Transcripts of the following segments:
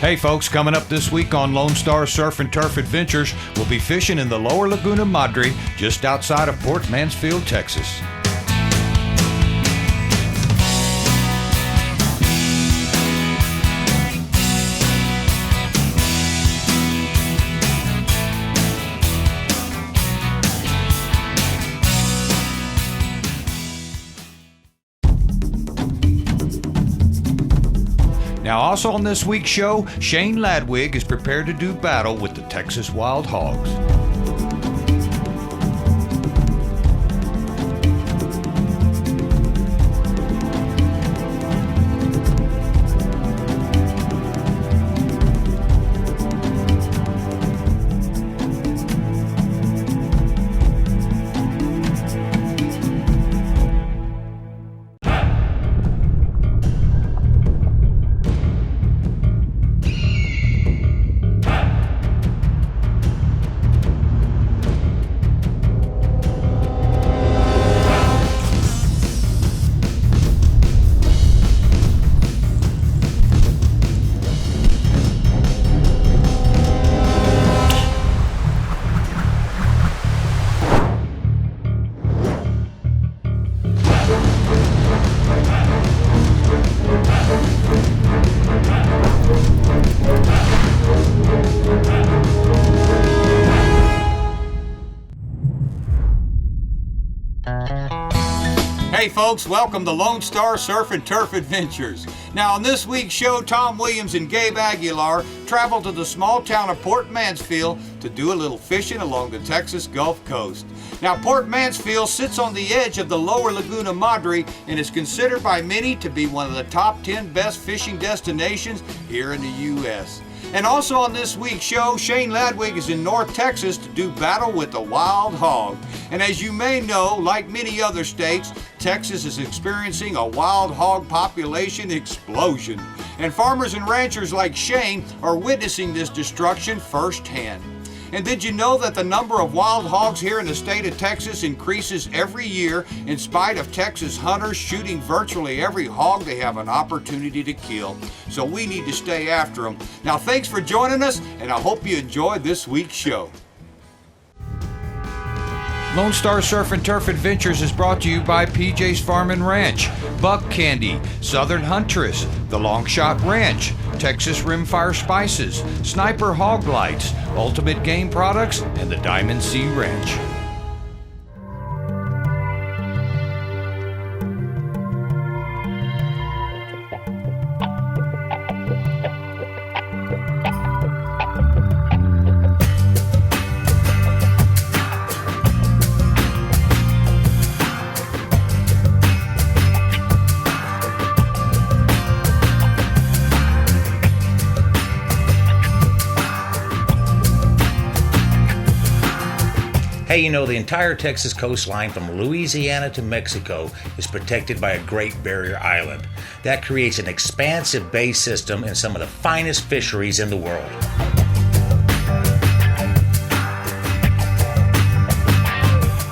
Hey folks, coming up this week on Lone Star Surf and Turf Adventures, we'll be fishing in the lower Laguna Madre, just outside of Port Mansfield, Texas. Now, also on this week's show, Shane Ladwig is prepared to do battle with the Texas Wild Hogs. Hey folks, welcome to Lone Star Surf and Turf Adventures. Now on this week's show, Tom Williams and Gabe Aquilar traveled to the small town of Port Mansfield to do a little fishing along the Texas Gulf Coast. Now Port Mansfield sits on the edge of the lower Laguna Madre and is considered by many to be one of the top 10 best fishing destinations here in the U.S. And also on this week's show, Shane Ladwig is in North Texas to do battle with the wild hog. And as you may know, like many other states, Texas is experiencing a wild hog population explosion. And farmers and ranchers like Shane are witnessing this destruction firsthand. And did you know that the number of wild hogs here in the state of Texas increases every year in spite of Texas hunters shooting virtually every hog they have an opportunity to kill? So we need to stay after them. Now thanks for joining us, and I hope you enjoyed this week's show. Lone Star Surf and Turf Adventures is brought to you by PJ's Farm and Ranch, Buck Candy, Southern Huntress, The Long Shot Ranch, Texas Rimfire Spices, Sniper Hog Lights, Ultimate Game Products, and the Diamond Sea Ranch. Hey, you know, the entire Texas coastline from Louisiana to Mexico is protected by a Great Barrier Island. That creates an expansive bay system and some of the finest fisheries in the world.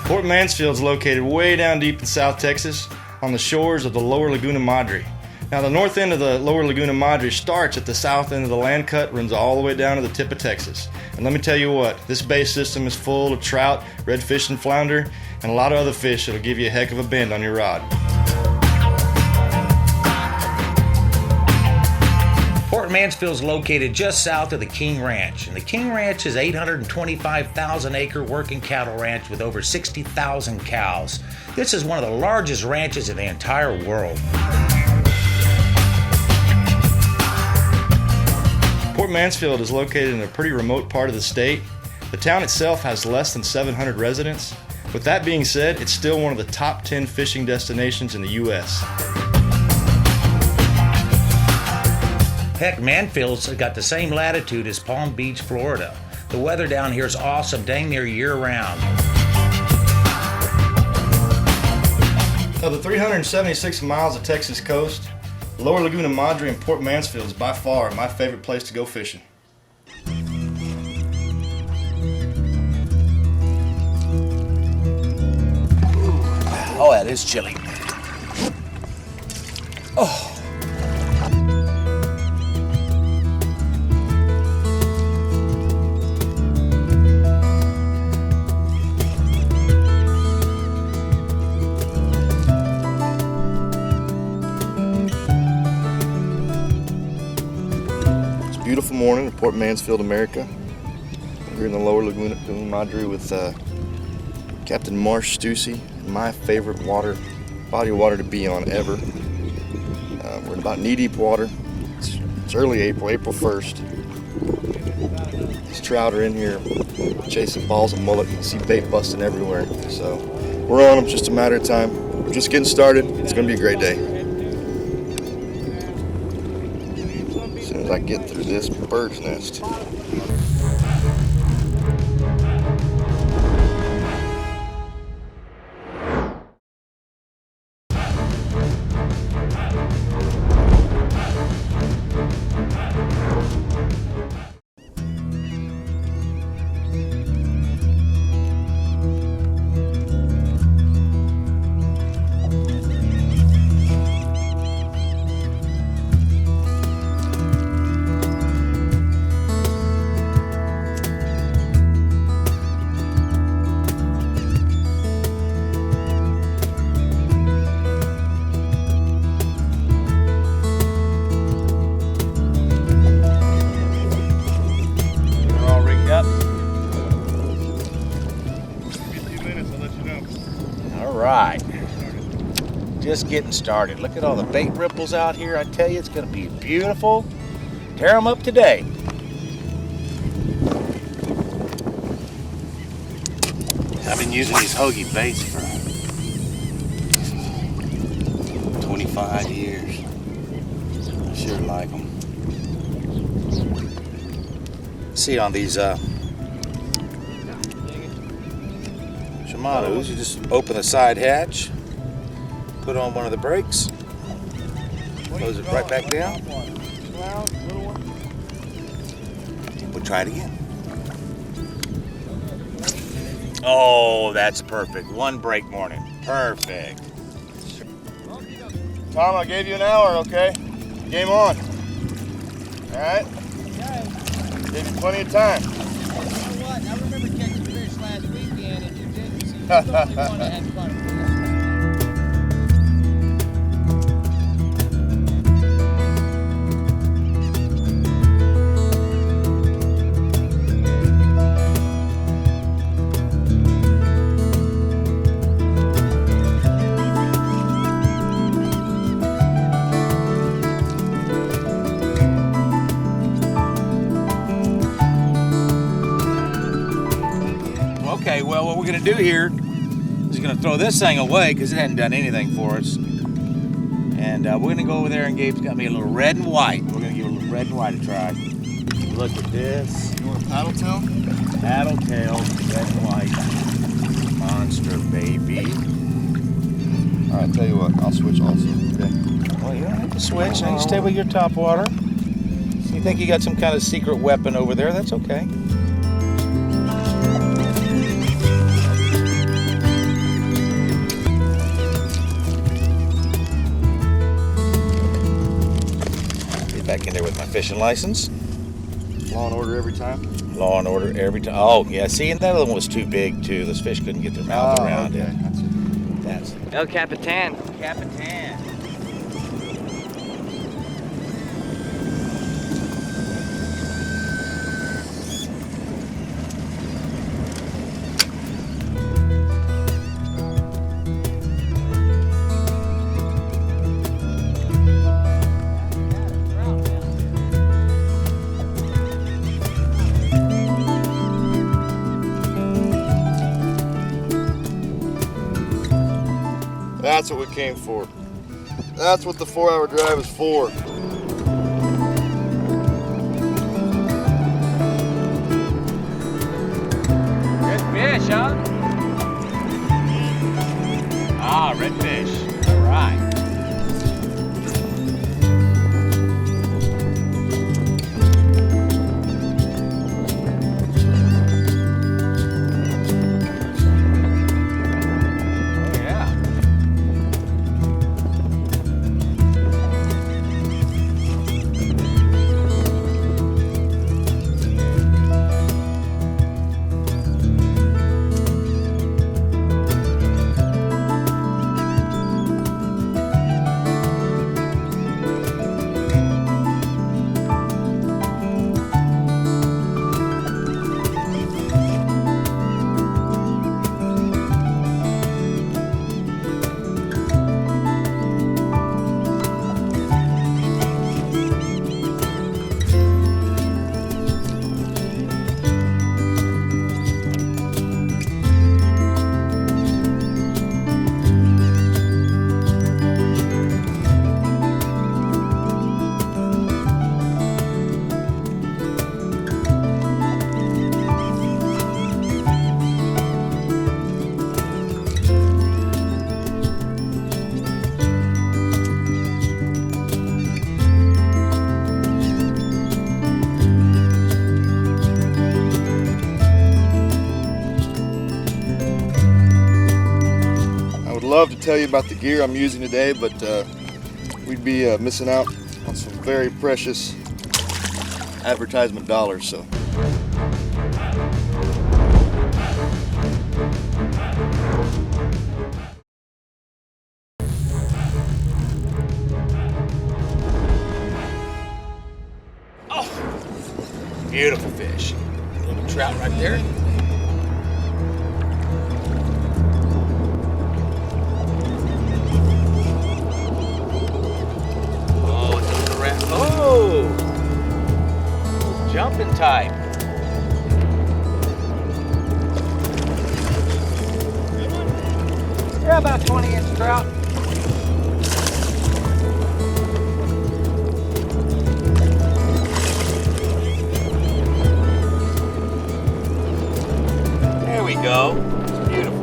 Port Mansfield is located way down deep in South Texas on the shores of the lower Laguna Madre. Now, the north end of the lower Laguna Madre starts at the south end of the land cut, runs all the way down to the tip of Texas. And let me tell you what, this bay system is full of trout, redfish and flounder, and a lot of other fish that'll give you a heck of a bend on your rod. Port Mansfield is located just south of the King Ranch, and the King Ranch is an 825,000-acre working cattle ranch with over 60,000 cows. This is one of the largest ranches in the entire world. Port Mansfield is located in a pretty remote part of the state. The town itself has less than 700 residents. With that being said, it's still one of the top 10 fishing destinations in the U.S. Heck, Mansfield's got the same latitude as Palm Beach, Florida. The weather down here is awesome, dang near year-round. Of the 376 miles of Texas coast, Lower Laguna Madre and Port Mansfield is by far my favorite place to go fishing. Oh, that is chilly. Oh. morning in Port Mansfield, America. We're in the lower Laguna Madre with Captain Marsh Stussy, my favorite body of water to be on ever. We're in about knee-deep water. It's early April, April 1st. These trout are in here chasing balls of mullet. You can see bait busting everywhere. So we're on them, just a matter of time. We're just getting started. It's going to be a great day. As soon as I get through this bird's nest. Just getting started. Look at all the bait ripples out here. I tell you, it's going to be beautiful. Tear them up today. I've been using these hoagie baits for 25 years. I sure like them. See, on these Shimano's, you just open the side hatch, put on one of the brakes, close it right back down. We'll try it again. Oh, that's perfect. One brake morning. Perfect. Tom, I gave you an hour, okay? Game on. All right? Gave you plenty of time. You know what? I remember catching fish last weekend and you didn't. So you're the only one that had fun. Okay, well, what we're going to do here is going to throw this thing away because it hadn't done anything for us. And we're going to go over there, and Gabe's got me a little red and white. We're going to give a little red and white a try. Look at this. You want a paddle tail? Paddle tail, red and white. Monster, baby. All right, tell you what, I'll switch also, okay? Well, you don't have to switch. You can stay with your top water. You think you got some kind of secret weapon over there, that's okay. Back in there with my fishing license. Law and order every time? Law and order every time. Oh, yeah. See, and that other one was too big, too. Those fish couldn't get their mouth around okay. it. That's it. El Capitan. Capitan. That's what we came for. That's what the 4-hour drive is for. Red fish, huh? Ah, red fish. All right. tell you about the gear I'm using today, but we'd be missing out on some very precious advertisement dollars. So. Beautiful fish. Little trout right there. Oh, it's a little rat. Oh! Jumping type. Yeah, about 20-inch trout. There we go. It's beautiful.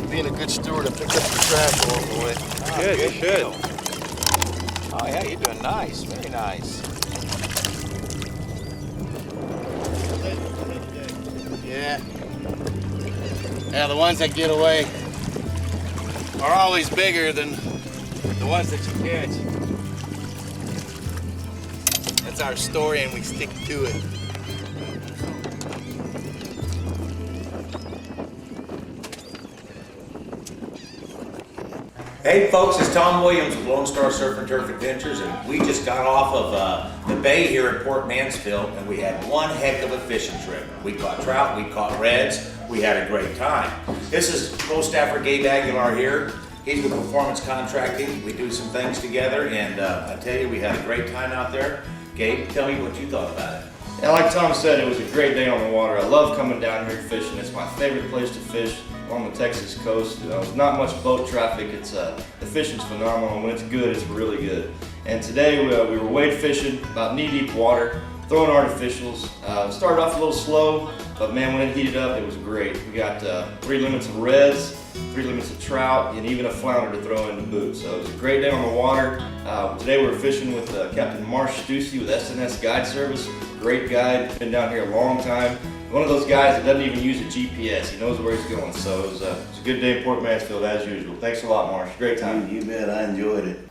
Being a good steward, I picked up the trash along the way. Good. Oh yeah, you're doing nice. Very nice. Yeah, the ones that get away are always bigger than the ones that you catch. That's our story and we stick to it. Hey folks, it's Tom Williams with Lone Star Surf and Turf Adventures, and we just got off of the bay here at Port Mansfield, and we had one heck of a fishing trip. We caught trout, we caught reds, we had a great time. This is Pro Staffer Gabe Aquilar here. He's with Performance Contracting. We do some things together, and I tell you, we had a great time out there. Gabe, tell me what you thought about it. Yeah, like Tom said, it was a great day on the water. I love coming down here fishing. It's my favorite place to fish on the Texas coast. There's not much boat traffic. It's the fishing's phenomenal, and when it's good, it's really good. And today we were wade fishing, about knee-deep water, throwing artificials. Started off a little slow, but man, when it heated up, it was great. We got 3 limits of reds, 3 limits of trout, and even a flounder to throw in the boot. So it was a great day on the water. Today we were fishing with Captain Marsh Stussy with SNS Guide Service. Great guide, been down here a long time. One of those guys that doesn't even use a GPS. He knows where he's going. So it was a good day in Port Mansfield as usual. Thanks a lot, Marsh. Great time. You bet, I enjoyed it.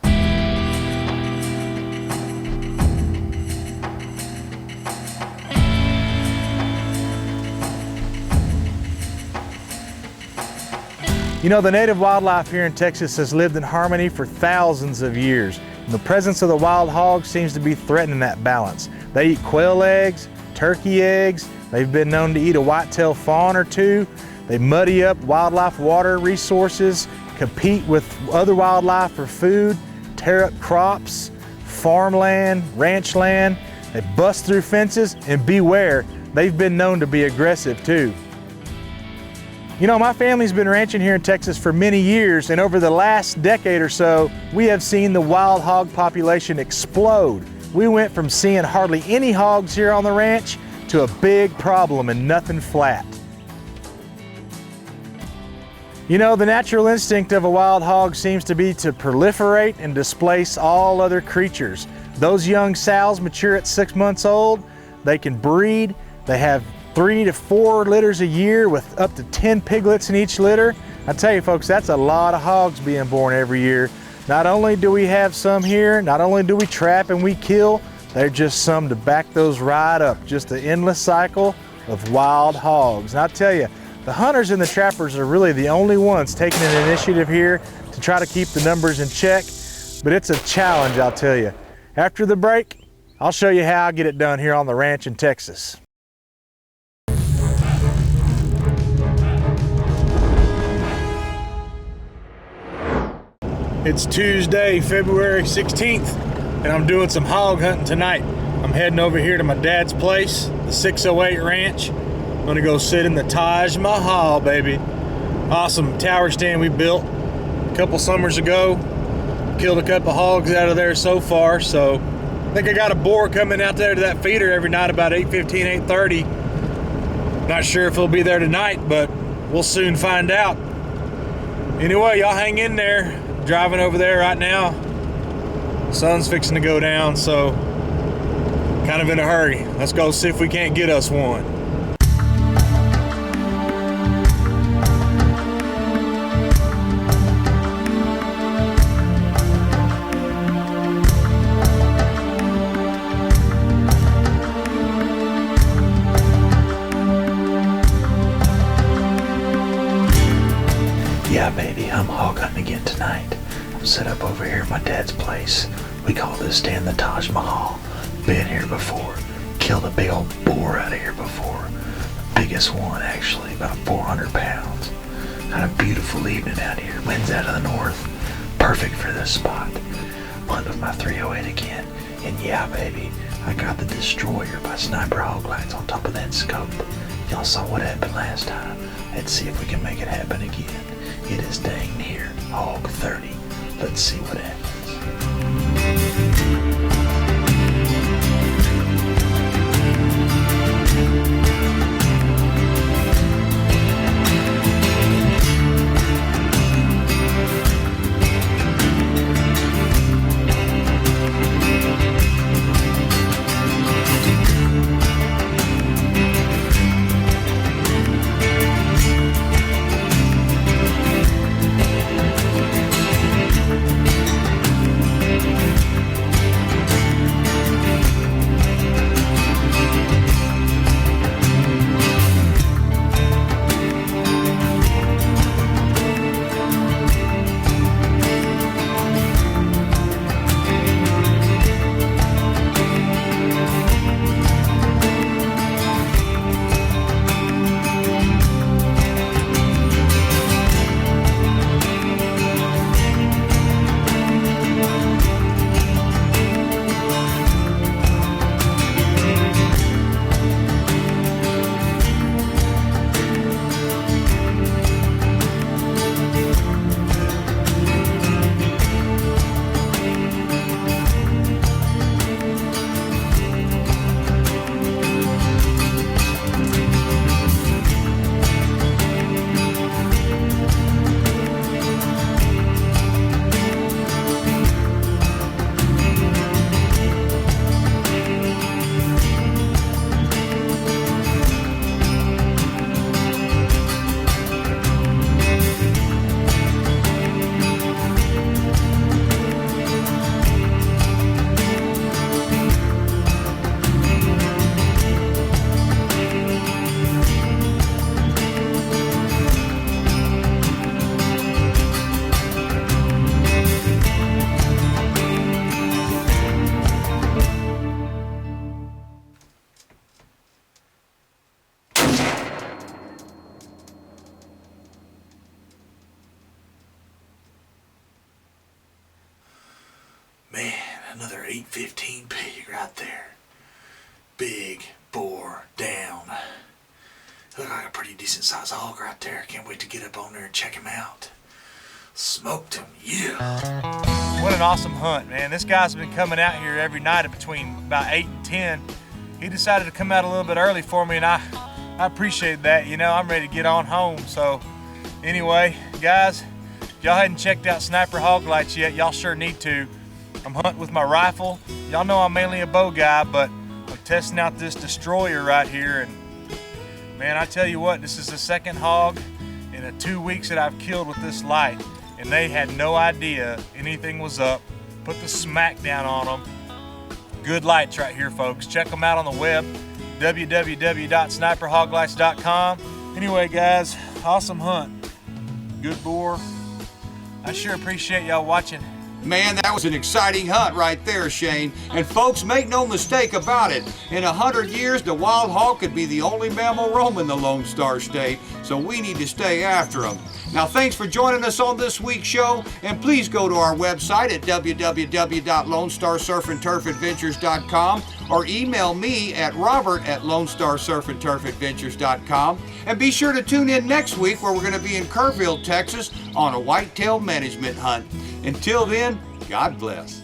You know, the native wildlife here in Texas has lived in harmony for thousands of years. And the presence of the wild hog seems to be threatening that balance. They eat quail eggs, turkey eggs. They've been known to eat a white-tailed fawn or two. They muddy up wildlife water resources, compete with other wildlife for food, tear up crops, farmland, ranch land. They bust through fences, and beware, they've been known to be aggressive too. You know, my family's been ranching here in Texas for many years, and over the last decade or so, we have seen the wild hog population explode. We went from seeing hardly any hogs here on the ranch to a big problem and nothing flat. You know, the natural instinct of a wild hog seems to be to proliferate and displace all other creatures. Those young sows mature at 6 months old. They can breed. They have 3 to 4 litters a year with up to 10 piglets in each litter. I tell you folks, that's a lot of hogs being born every year. Not only do we have some here, not only do we trap and we kill, they're just some to back those right up. Just an endless cycle of wild hogs. And I tell you, the hunters and the trappers are really the only ones taking an initiative here to try to keep the numbers in check, but it's a challenge, I'll tell you. After the break, I'll show you how I get it done here on the ranch in Texas. It's Tuesday, February 16th, and I'm doing some hog hunting tonight. I'm heading over here to my dad's place, the 608 Ranch. I'm gonna go sit in the Taj Mahal, baby. Awesome tower stand we built a couple summers ago. Killed a couple hogs out of there so far, so I think I got a boar coming out there to that feeder every night about 8:15, 8:30. Not sure if he'll be there tonight, but we'll soon find out. Anyway, y'all hang in there. Driving over there right now. Sun's fixing to go down, so kind of in a hurry. Let's go see if we can't get us one. Yeah, baby, I'm hog hunting again tonight. I'm set up over here at my dad's place. We call this stand the Taj Mahal. Been here before. Killed a big old boar out of here before. The biggest one, actually, about 400 pounds. Had a beautiful evening out here. Wind's out of the north. Perfect for this spot. Hunting with my 308 again. And yeah, baby, I got the Destroyer by Sniper Hog Lights on top of that scope. Y'all saw what happened last time. Let's see if we can make it happen again. It is dang near hog 30. Let's see what happens. Man, another 815 pig right there. Big boar down. Look like a pretty decent sized hog right there. Can't wait to get up on there and check him out. Smoked him, yeah. What an awesome hunt, man. This guy's been coming out here every night at between about 8 and 10. He decided to come out a little bit early for me, and I appreciate that. You know, I'm ready to get on home, so Anyway, guys, if y'all hadn't checked out Sniper Hog Lights yet, y'all sure need to. I'm hunting with my rifle. Y'all know I'm mainly a bow guy, but I'm testing out this destroyer right here, and man, I tell you what, this is the second hog in the 2 weeks that I've killed with this light, and they had no idea anything was up. Put the smack down on them. Good lights right here, folks. Check them out on the web, www.sniperhoglights.com. Anyway, guys, awesome hunt. Good boar. I sure appreciate y'all watching. Man, that was an exciting hunt right there, Shane. And folks, make no mistake about it. In 100 years, the wild hog could be the only mammal roaming the Lone Star State, so we need to stay after them. Now, thanks for joining us on this week's show, and please go to our website at www.lonestarsurfandturfadventures.com or email me at robert@lonestarsurfandturfadventures.com. And be sure to tune in next week where we're going to be in Kerrville, Texas on a whitetail management hunt. Until then, God bless.